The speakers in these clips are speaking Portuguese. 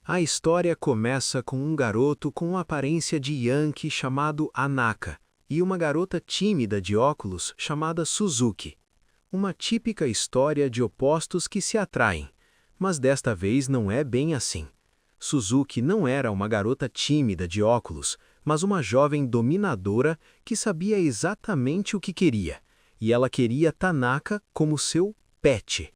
A história começa com um garoto com aparência de Yankee chamado Anaka e uma garota tímida de óculos chamada Suzuki. Uma típica história de opostos que se atraem, mas desta vez não é bem assim. Suzuki não era uma garota tímida de óculos, mas uma jovem dominadora que sabia exatamente o que queria, e ela queria Tanaka como seu pet.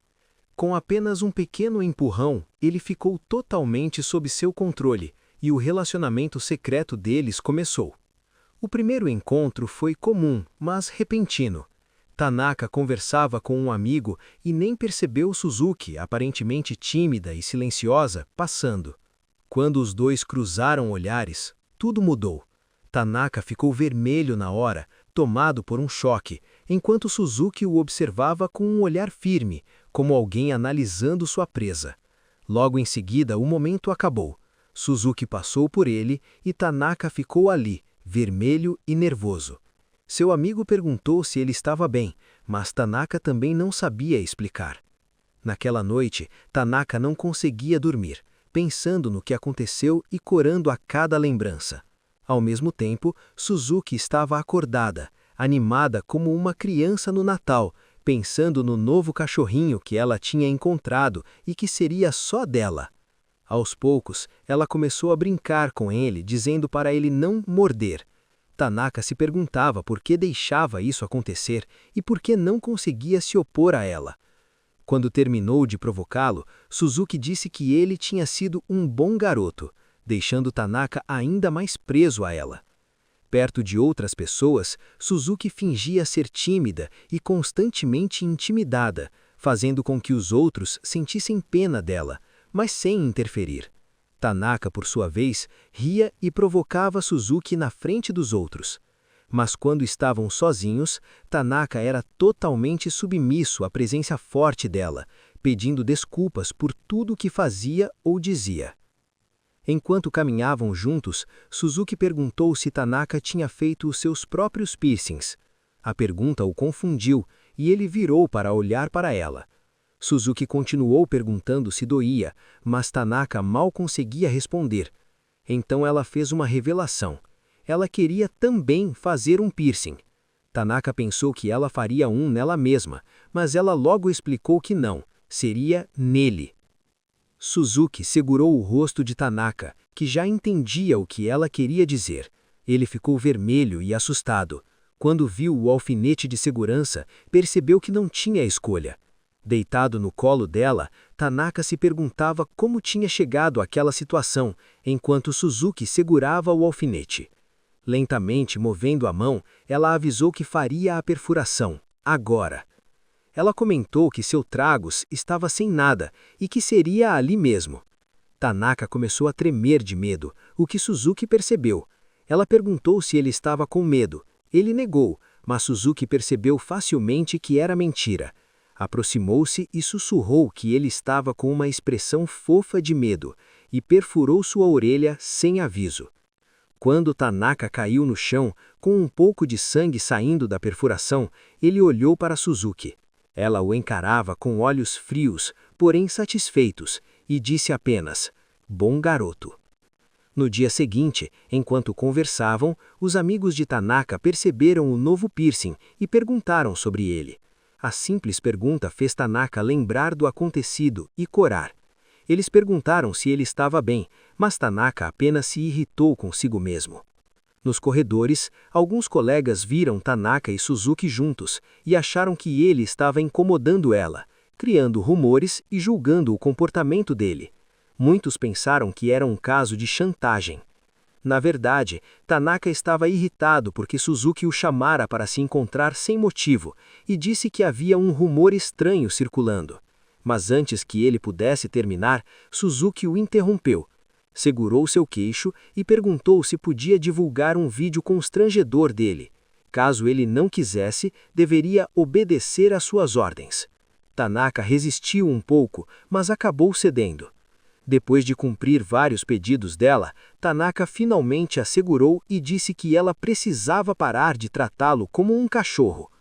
Com apenas um pequeno empurrão, ele ficou totalmente sob seu controle, e o relacionamento secreto deles começou. O primeiro encontro foi comum, mas repentino. Tanaka conversava com um amigo e nem percebeu Suzuki, aparentemente tímida e silenciosa, passando. Quando os dois cruzaram olhares, tudo mudou. Tanaka ficou vermelho na hora, tomado por um choque, enquanto Suzuki o observava com um olhar firme, como alguém analisando sua presa. Logo em seguida, o momento acabou. Suzuki passou por ele e Tanaka ficou ali, vermelho e nervoso. Seu amigo perguntou se ele estava bem, mas Tanaka também não sabia explicar. Naquela noite, Tanaka não conseguia dormir, pensando no que aconteceu e corando a cada lembrança. Ao mesmo tempo, Suzuki estava acordada, animada como uma criança no Natal, pensando no novo cachorrinho que ela tinha encontrado e que seria só dela. Aos poucos, ela começou a brincar com ele, dizendo para ele não morder. Tanaka se perguntava por que deixava isso acontecer e por que não conseguia se opor a ela. Quando terminou de provocá-lo, Suzuki disse que ele tinha sido um bom garoto, deixando Tanaka ainda mais preso a ela. Perto de outras pessoas, Suzuki fingia ser tímida e constantemente intimidada, fazendo com que os outros sentissem pena dela, mas sem interferir. Tanaka, por sua vez, ria e provocava Suzuki na frente dos outros. Mas quando estavam sozinhos, Tanaka era totalmente submisso à presença forte dela, pedindo desculpas por tudo o que fazia ou dizia. Enquanto caminhavam juntos, Suzuki perguntou se Tanaka tinha feito os seus próprios piercings. A pergunta o confundiu e ele virou para olhar para ela. Suzuki continuou perguntando se doía, mas Tanaka mal conseguia responder. Então ela fez uma revelação. Ela queria também fazer um piercing. Tanaka pensou que ela faria um nela mesma, mas ela logo explicou que não, seria nele. Suzuki segurou o rosto de Tanaka, que já entendia o que ela queria dizer. Ele ficou vermelho e assustado. Quando viu o alfinete de segurança, percebeu que não tinha escolha. Deitado no colo dela, Tanaka se perguntava como tinha chegado àquela situação, enquanto Suzuki segurava o alfinete. Lentamente movendo a mão, ela avisou que faria a perfuração, agora. Ela comentou que seu tragus estava sem nada e que seria ali mesmo. Tanaka começou a tremer de medo, o que Suzuki percebeu. Ela perguntou se ele estava com medo. Ele negou, mas Suzuki percebeu facilmente que era mentira. Aproximou-se e sussurrou que ele estava com uma expressão fofa de medo e perfurou sua orelha sem aviso. Quando Tanaka caiu no chão, com um pouco de sangue saindo da perfuração, ele olhou para Suzuki. Ela o encarava com olhos frios, porém satisfeitos, e disse apenas, "Bom garoto." No dia seguinte, enquanto conversavam, os amigos de Tanaka perceberam o novo piercing e perguntaram sobre ele. A simples pergunta fez Tanaka lembrar do acontecido e corar. Eles perguntaram se ele estava bem, mas Tanaka apenas se irritou consigo mesmo. Nos corredores, alguns colegas viram Tanaka e Suzuki juntos e acharam que ele estava incomodando ela, criando rumores e julgando o comportamento dele. Muitos pensaram que era um caso de chantagem. Na verdade, Tanaka estava irritado porque Suzuki o chamara para se encontrar sem motivo e disse que havia um rumor estranho circulando. Mas antes que ele pudesse terminar, Suzuki o interrompeu. Segurou seu queixo e perguntou se podia divulgar um vídeo constrangedor dele. Caso ele não quisesse, deveria obedecer às suas ordens. Tanaka resistiu um pouco, mas acabou cedendo. Depois de cumprir vários pedidos dela, Tanaka finalmente a segurou e disse que ela precisava parar de tratá-lo como um cachorro.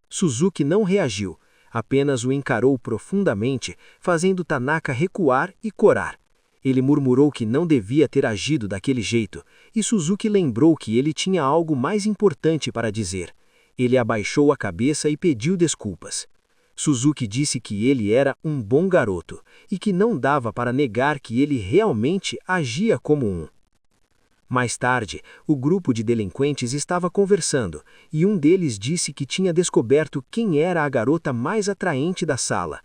Suzuki não reagiu, apenas o encarou profundamente, fazendo Tanaka recuar e corar. Ele murmurou que não devia ter agido daquele jeito, e Suzuki lembrou que ele tinha algo mais importante para dizer. Ele abaixou a cabeça e pediu desculpas. Suzuki disse que ele era um bom garoto, e que não dava para negar que ele realmente agia como um. Mais tarde, o grupo de delinquentes estava conversando, e um deles disse que tinha descoberto quem era a garota mais atraente da sala.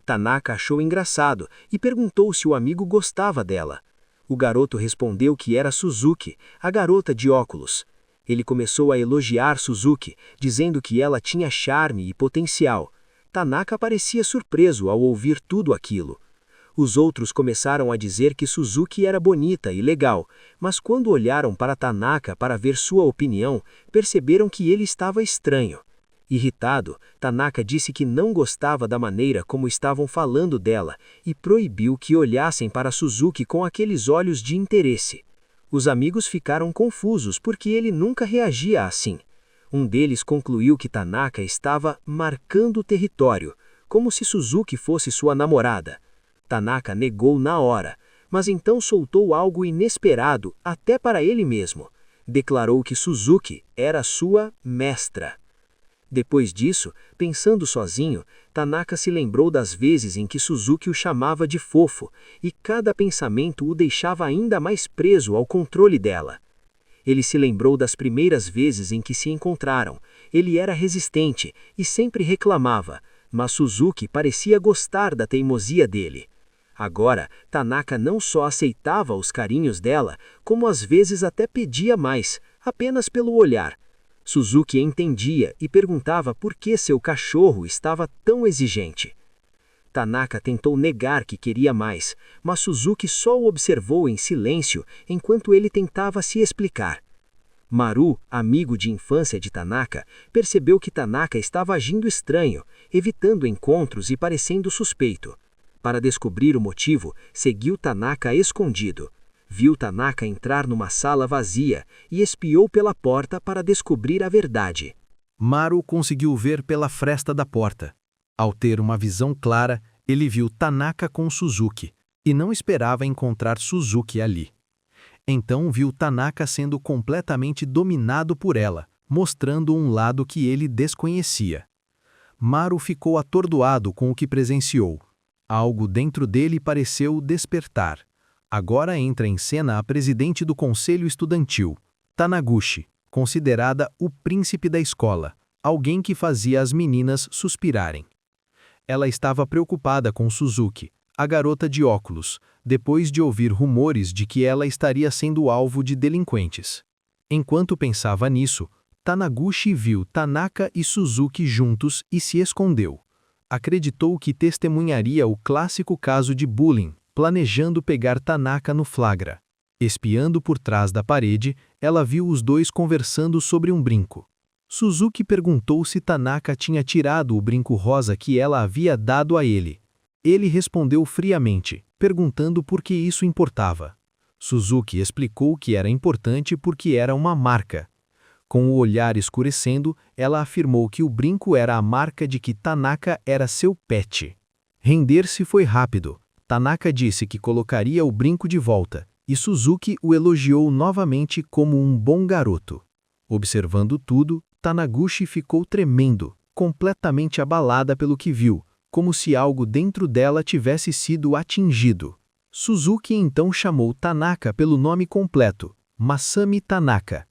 Tanaka achou engraçado e perguntou se o amigo gostava dela. O garoto respondeu que era Suzuki, a garota de óculos. Ele começou a elogiar Suzuki, dizendo que ela tinha charme e potencial. Tanaka parecia surpreso ao ouvir tudo aquilo. Os outros começaram a dizer que Suzuki era bonita e legal, mas quando olharam para Tanaka para ver sua opinião, perceberam que ele estava estranho. Irritado, Tanaka disse que não gostava da maneira como estavam falando dela e proibiu que olhassem para Suzuki com aqueles olhos de interesse. Os amigos ficaram confusos porque ele nunca reagia assim. Um deles concluiu que Tanaka estava marcando o território, como se Suzuki fosse sua namorada. Tanaka negou na hora, mas então soltou algo inesperado até para ele mesmo. Declarou que Suzuki era sua mestra. Depois disso, pensando sozinho, Tanaka se lembrou das vezes em que Suzuki o chamava de fofo, e cada pensamento o deixava ainda mais preso ao controle dela. Ele se lembrou das primeiras vezes em que se encontraram. Ele era resistente e sempre reclamava, mas Suzuki parecia gostar da teimosia dele. Agora, Tanaka não só aceitava os carinhos dela, como às vezes até pedia mais, apenas pelo olhar. Suzuki entendia e perguntava por que seu cachorro estava tão exigente. Tanaka tentou negar que queria mais, mas Suzuki só o observou em silêncio enquanto ele tentava se explicar. Maru, amigo de infância de Tanaka, percebeu que Tanaka estava agindo estranho, evitando encontros e parecendo suspeito. Para descobrir o motivo, seguiu Tanaka escondido. Viu Tanaka entrar numa sala vazia e espiou pela porta para descobrir a verdade. Maru conseguiu ver pela fresta da porta. Ao ter uma visão clara, ele viu Tanaka com Suzuki, e não esperava encontrar Suzuki ali. Então viu Tanaka sendo completamente dominado por ela, mostrando um lado que ele desconhecia. Maru ficou atordoado com o que presenciou. Algo dentro dele pareceu despertar. Agora entra em cena a presidente do conselho estudantil, Tanaguchi, considerada o príncipe da escola, alguém que fazia as meninas suspirarem. Ela estava preocupada com Suzuki, a garota de óculos, depois de ouvir rumores de que ela estaria sendo alvo de delinquentes. Enquanto pensava nisso, Tanaguchi viu Tanaka e Suzuki juntos e se escondeu. Acreditou que testemunharia o clássico caso de bullying, planejando pegar Tanaka no flagra. Espiando por trás da parede, ela viu os dois conversando sobre um brinco. Suzuki perguntou se Tanaka tinha tirado o brinco rosa que ela havia dado a ele. Ele respondeu friamente, perguntando por que isso importava. Suzuki explicou que era importante porque era uma marca. Com o olhar escurecendo, ela afirmou que o brinco era a marca de que Tanaka era seu pet. Render-se foi rápido. Tanaka disse que colocaria o brinco de volta, e Suzuki o elogiou novamente como um bom garoto. Observando tudo, Tanaguchi ficou tremendo, completamente abalada pelo que viu, como se algo dentro dela tivesse sido atingido. Suzuki então chamou Tanaka pelo nome completo, Masami Tanaka.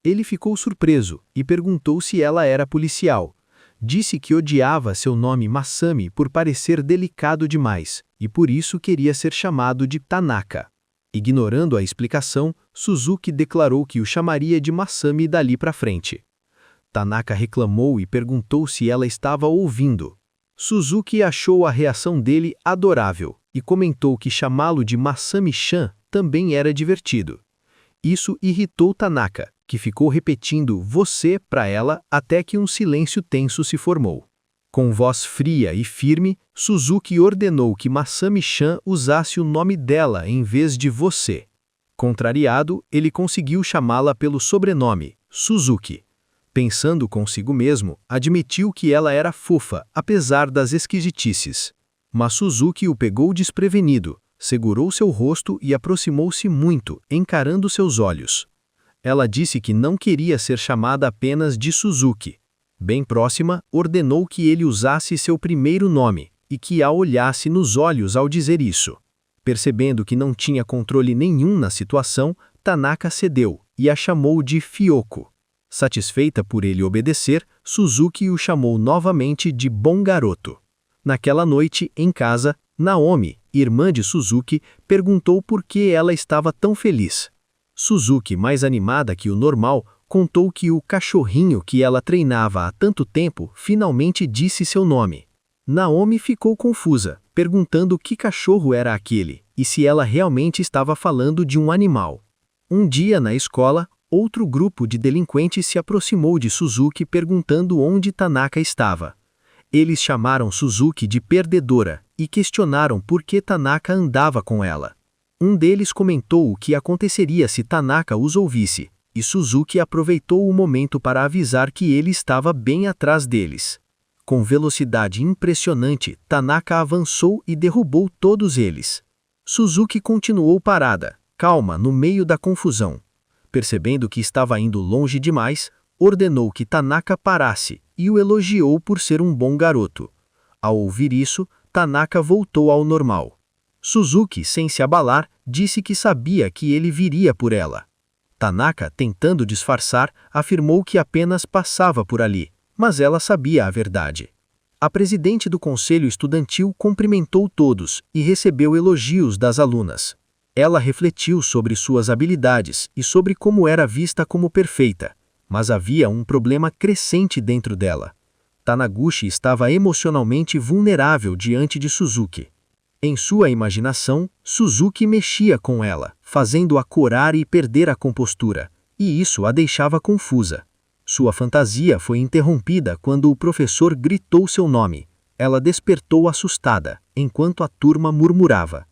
Ele ficou surpreso e perguntou se ela era policial. Disse que odiava seu nome Masami por parecer delicado demais, e por isso queria ser chamado de Tanaka. Ignorando a explicação, Suzuki declarou que o chamaria de Masami dali para frente. Tanaka reclamou e perguntou se ela estava ouvindo. Suzuki achou a reação dele adorável e comentou que chamá-lo de Masami-chan também era divertido. Isso irritou Tanaka, que ficou repetindo você para ela até que um silêncio tenso se formou. Com voz fria e firme, Suzuki ordenou que Masami-chan usasse o nome dela em vez de você. Contrariado, ele conseguiu chamá-la pelo sobrenome, Suzuki. Pensando consigo mesmo, admitiu que ela era fofa, apesar das esquisitices. Mas Suzuki o pegou desprevenido, Segurou seu rosto e aproximou-se muito, encarando seus olhos. Ela disse que não queria ser chamada apenas de Suzuki. Bem próxima, ordenou que ele usasse seu primeiro nome e que a olhasse nos olhos ao dizer isso. Percebendo que não tinha controle nenhum na situação, Tanaka cedeu e a chamou de Fyoko. Satisfeita por ele obedecer, Suzuki o chamou novamente de bom garoto. Naquela noite, em casa, Naomi, irmã de Suzuki, perguntou por que ela estava tão feliz. Suzuki, mais animada que o normal, contou que o cachorrinho que ela treinava há tanto tempo finalmente disse seu nome. Naomi ficou confusa, perguntando que cachorro era aquele e se ela realmente estava falando de um animal. Um dia na escola, outro grupo de delinquentes se aproximou de Suzuki perguntando onde Tanaka estava. Eles chamaram Suzuki de perdedora e questionaram por que Tanaka andava com ela. Um deles comentou o que aconteceria se Tanaka os ouvisse, e Suzuki aproveitou o momento para avisar que ele estava bem atrás deles. Com velocidade impressionante, Tanaka avançou e derrubou todos eles. Suzuki continuou parada, calma no meio da confusão. Percebendo que estava indo longe demais, ordenou que Tanaka parasse e o elogiou por ser um bom garoto. Ao ouvir isso, Tanaka voltou ao normal. Suzuki, sem se abalar, disse que sabia que ele viria por ela. Tanaka, tentando disfarçar, afirmou que apenas passava por ali, mas ela sabia a verdade. A presidente do conselho estudantil cumprimentou todos e recebeu elogios das alunas. Ela refletiu sobre suas habilidades e sobre como era vista como perfeita, mas havia um problema crescente dentro dela. Taniguchi estava emocionalmente vulnerável diante de Suzuki. Em sua imaginação, Suzuki mexia com ela, fazendo-a corar e perder a compostura, e isso a deixava confusa. Sua fantasia foi interrompida quando o professor gritou seu nome. Ela despertou assustada, enquanto a turma murmurava.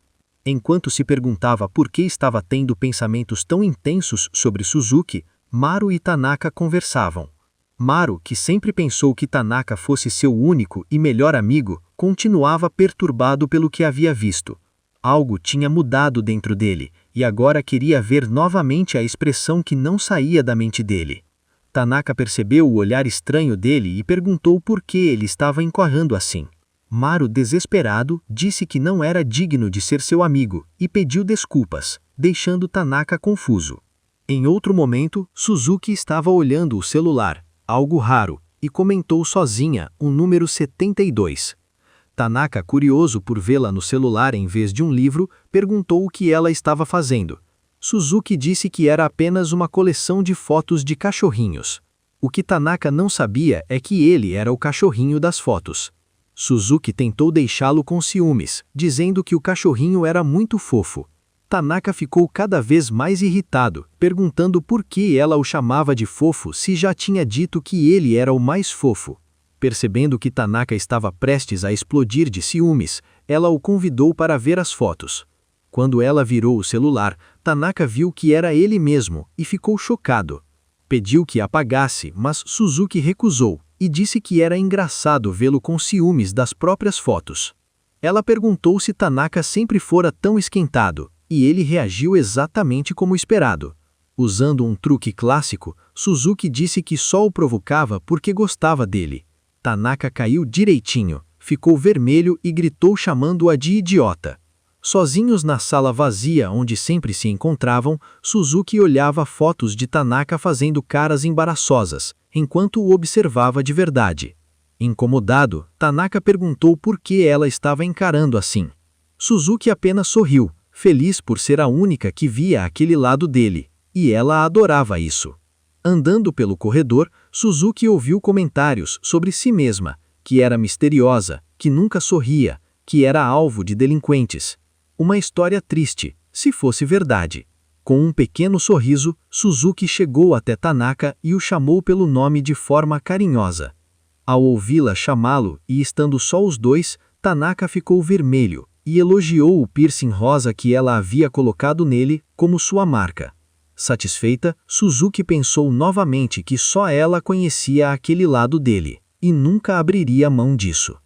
Enquanto se perguntava por que estava tendo pensamentos tão intensos sobre Suzuki, Maru e Tanaka conversavam. Maru, que sempre pensou que Tanaka fosse seu único e melhor amigo, continuava perturbado pelo que havia visto. Algo tinha mudado dentro dele, e agora queria ver novamente a expressão que não saía da mente dele. Tanaka percebeu o olhar estranho dele e perguntou por que ele estava encorrendo assim. Maru, desesperado, disse que não era digno de ser seu amigo e pediu desculpas, deixando Tanaka confuso. Em outro momento, Suzuki estava olhando o celular, algo raro, e comentou sozinha o número 72. Tanaka, curioso por vê-la no celular em vez de um livro, perguntou o que ela estava fazendo. Suzuki disse que era apenas uma coleção de fotos de cachorrinhos. O que Tanaka não sabia é que ele era o cachorrinho das fotos. Suzuki tentou deixá-lo com ciúmes, dizendo que o cachorrinho era muito fofo. Tanaka ficou cada vez mais irritado, perguntando por que ela o chamava de fofo se já tinha dito que ele era o mais fofo. Percebendo que Tanaka estava prestes a explodir de ciúmes, ela o convidou para ver as fotos. Quando ela virou o celular, Tanaka viu que era ele mesmo e ficou chocado. Pediu que apagasse, mas Suzuki recusou e disse que era engraçado vê-lo com ciúmes das próprias fotos. Ela perguntou se Tanaka sempre fora tão esquentado, e ele reagiu exatamente como esperado. Usando um truque clássico, Suzuki disse que só o provocava porque gostava dele. Tanaka caiu direitinho, ficou vermelho e gritou chamando-a de idiota. Sozinhos na sala vazia onde sempre se encontravam, Suzuki olhava fotos de Tanaka fazendo caras embaraçosas, enquanto o observava de verdade. Incomodado, Tanaka perguntou por que ela estava encarando assim. Suzuki apenas sorriu, feliz por ser a única que via aquele lado dele, e ela adorava isso. Andando pelo corredor, Suzuki ouviu comentários sobre si mesma, que era misteriosa, que nunca sorria, que era alvo de delinquentes. Uma história triste, se fosse verdade. Com um pequeno sorriso, Suzuki chegou até Tanaka e o chamou pelo nome de forma carinhosa. Ao ouvi-la chamá-lo e estando só os dois, Tanaka ficou vermelho e elogiou o piercing rosa que ela havia colocado nele como sua marca. Satisfeita, Suzuki pensou novamente que só ela conhecia aquele lado dele, e nunca abriria mão disso.